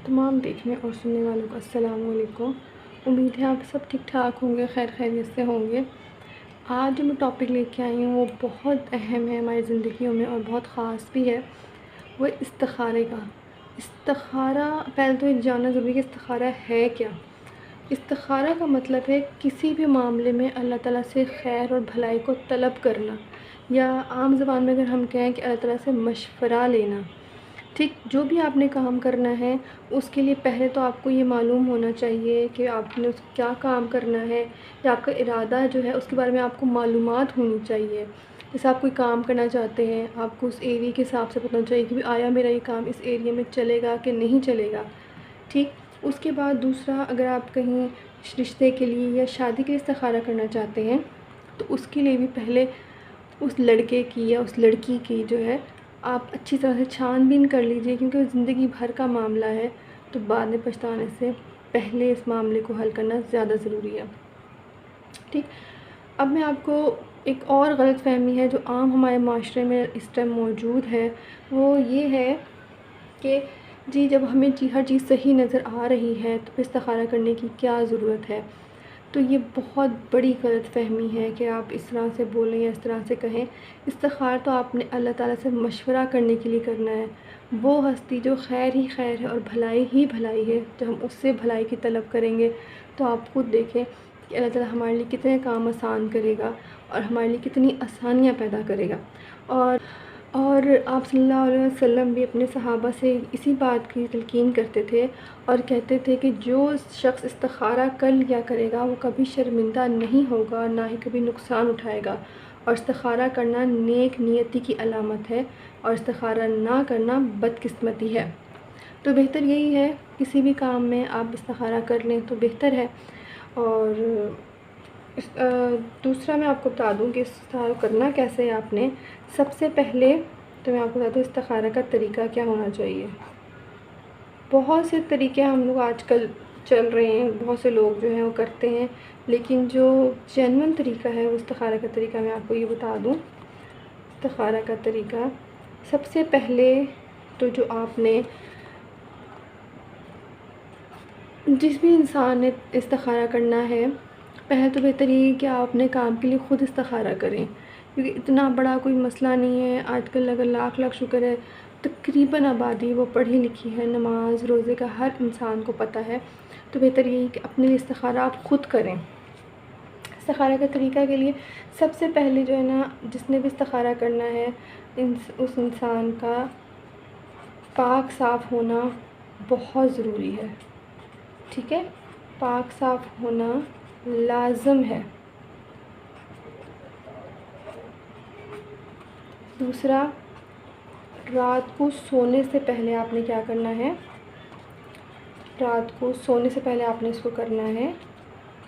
तमाम देखने और सुनने वालों को अस्सलाम वालेकुम। उम्मीद है आप सब ठीक ठाक होंगे, खैर खैरियत से होंगे। आज जो मैं टॉपिक लेके आई हूँ वो बहुत अहम है हमारी ज़िंदगियों में और बहुत ख़ास भी है। वो इस्तिखारे का। इस्तिखारा पहले तो ये जानना ज़रूरी है कि इस्तिखारा है क्या। इस्तिखारा का मतलब है किसी भी मामले में अल्लाह ताला से खैर और भलाई को तलब करना, या आम ज़बान में अगर हम कहें कि अल्लाह ताला से मशवरा लेना। ठीक, जो भी आपने काम करना है उसके लिए पहले तो आपको ये मालूम होना चाहिए कि आपने उस क्या काम करना है, या आपका इरादा जो है उसके बारे में आपको मालूमात होनी चाहिए। जैसे आप कोई काम करना चाहते हैं, आपको उस एरिया के हिसाब से पता होना चाहिए कि भी आया मेरा ये काम इस एरिया में चलेगा कि नहीं चलेगा। ठीक, उसके बाद दूसरा, अगर आप कहीं रिश्ते के लिए या शादी के लिए इस्तिखारा करना चाहते हैं तो उसके लिए भी पहले उस लड़के की या उस लड़की की जो है आप अच्छी तरह से छानबीन कर लीजिए, क्योंकि वो ज़िंदगी भर का मामला है। तो बाद में पछताने से पहले इस मामले को हल करना ज़्यादा ज़रूरी है। ठीक, अब मैं आपको एक और गलतफ़हमी है जो आम हमारे माशरे में इस टाइम मौजूद है, वो ये है कि जी जब हमें हर चीज़ सही नज़र आ रही है तो इस्तिखारा करने की क्या ज़रूरत है। तो ये बहुत बड़ी गलतफ़हमी है कि आप इस तरह से बोलें या इस तरह से कहें। इस्तिखारा तो आपने अल्लाह ताला से मशवरा करने के लिए करना है। वो हस्ती जो खैर ही खैर है और भलाई ही भलाई है, जब हम उससे भलाई की तलब करेंगे तो आप खुद देखें कि अल्लाह ताला हमारे लिए कितने काम आसान करेगा और हमारे लिए कितनी आसानियाँ पैदा करेगा। और आप सल्लल्लाहु अलैहि वसल्लम भी अपने सहाबा से इसी बात की तलकीन करते थे और कहते थे कि जो शख्स इस्तिखारा कर लिया करेगा वो कभी शर्मिंदा नहीं होगा, ना ही कभी नुकसान उठाएगा। और इस्तिखारा करना नेक नियति की अलामत है और इस्तिखारा ना करना बदकिस्मती है। तो बेहतर यही है किसी भी काम में आप इस्तिखारा कर लें तो बेहतर है। और दूसरा मैं आपको बता दूं कि इस्तिखारा करना कैसे है। आपने सबसे पहले तो मैं आपको बता दूं इस्तिखारा का तरीका क्या होना चाहिए। बहुत से तरीके हम लोग आजकल चल रहे हैं, बहुत से लोग जो हैं वो करते हैं, लेकिन जो जेन्युइन तरीका है वो इस्तिखारा का तरीका मैं आपको ये बता दूं। इस्तिखारा का तरीका सबसे पहले तो जो आपने जिस भी इंसान ने इस्तिखारा करना है, पहले तो बेहतर ये है कि आप अपने काम के लिए ख़ुद इस्तिखारा करें, क्योंकि इतना बड़ा कोई मसला नहीं है। आजकल अगर लाख लाख शुक्र है, तकरीबन आबादी वो पढ़ी लिखी है, नमाज रोज़े का हर इंसान को पता है। तो बेहतर यही कि अपने लिए इस्तिखारा आप ख़ुद करें। इस्तिखारा के तरीका के लिए सबसे पहले जो है ना, जिसने भी इस्तिखारा करना है उस इंसान का पाक साफ़ होना बहुत ज़रूरी है। ठीक है, पाक साफ़ होना लाज़िम है। दूसरा, रात को सोने से पहले आपने क्या करना है, रात को सोने से पहले आपने इसको करना है।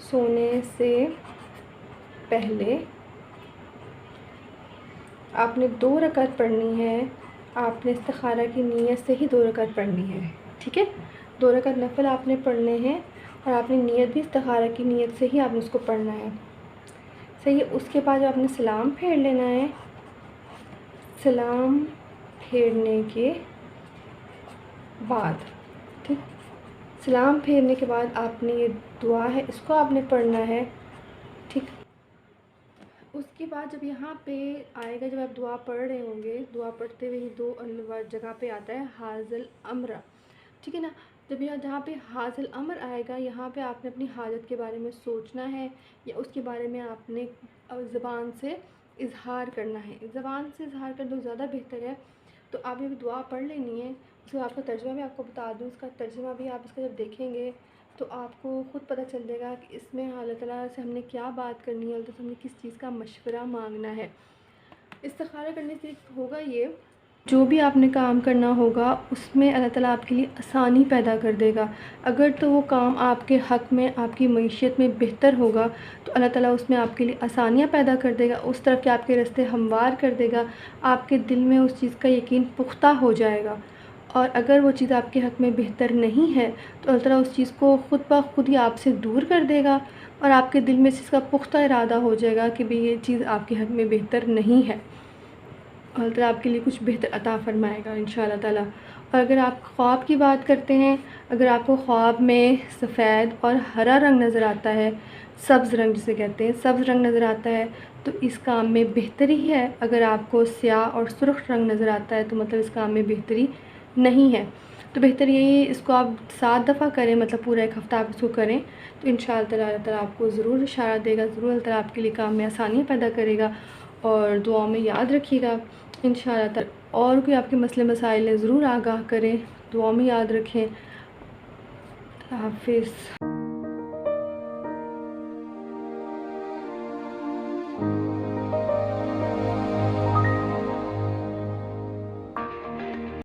सोने से पहले आपने 2 रकात पढ़नी है। आपने इस्तिखारा की नीयत से ही 2 रकात पढ़नी है। ठीक है, 2 रकात नफ़िल आपने पढ़ने हैं और आपने नीयत भी इस्तिखारा की नीयत से ही आपने उसको पढ़ना है। सही है। उसके बाद आपने सलाम फेर लेना है। सलाम फेरने के बाद, ठीक, सलाम फेरने के बाद आपने ये दुआ है इसको आपने पढ़ना है। ठीक, उसके बाद जब यहाँ पे आएगा, जब आप दुआ पढ़ रहे होंगे, दुआ पढ़ते हुए ही 2 जगह पे आता है हाज़िल अम्र। ठीक है ना, जब यहाँ जहाँ पे हाज़िल अम्र आएगा, यहाँ पे आपने अपनी हाजत के बारे में सोचना है या उसके बारे में आपने ज़बान से इज़हार करना है। ज़बान से इज़हार कर दो ज़्यादा बेहतर है। तो आप ये दुआ पढ़ लेनी है। उसका आपका तर्जुमा भी आपको बता दूँ, इसका तर्जुमा भी आप इसका जब देखेंगे तो आपको ख़ुद पता चल जाएगा कि इसमें अल्लाह ताला से हमने क्या बात करनी है, अल्लाह से हमने किस चीज़ का मशवरा मांगना है। इस्तिखारा करने से होगा ये, जो भी आपने काम करना होगा उसमें अल्लाह ताला आपके लिए आसानी पैदा कर देगा। अगर तो वो काम आपके हक़ में, आपकी मईशत में बेहतर होगा तो अल्लाह ताला उसमें आपके लिए आसानियाँ पैदा कर देगा, उस तरफ के आपके रास्ते हमवार कर देगा, आपके दिल में उस चीज़ का यकीन पुख्ता हो जाएगा। और अगर वो चीज़ आपके हक़ में बेहतर नहीं है तो अल्लाह ताला उस चीज़ को ख़ुद ब खुद ही आपसे दूर कर देगा और आपके दिल में इसका पुख्ता इरादा हो जाएगा कि भाई ये चीज़ आपके हक़ में बेहतर नहीं है। अल्लाह ताला आपके लिए कुछ बेहतर अता फ़रमाएगा इंशाअल्लाह ताला। और अगर आप ख्वाब की बात करते हैं, अगर आपको ख्वाब में सफ़ेद और हरा रंग नज़र आता है, सब्ज़ रंग जिसे कहते हैं, सब्ज़ रंग नज़र आता है तो इस काम में बेहतरी है। अगर आपको स्याह और सुर्ख़ रंग नज़र आता है तो मतलब इस काम में बेहतरी नहीं है। तो बेहतर यही है इसको आप 7 दफ़ा करें, मतलब पूरा 1 हफ़्ता आप इसको करें तो इंशाअल्लाह ताला आपको ज़रूर इशारा देगा, ज़रूर अल्लाह ताला आपके लिए काम में आसानियाँ पैदा करेगा। और दुआओं में याद रखिएगा इंशाअल्लाह ताला। और कोई आपके मसले मसाइल हैं ज़रूर आगाह करें, दुआओं में याद रखें। हाफ़िज़।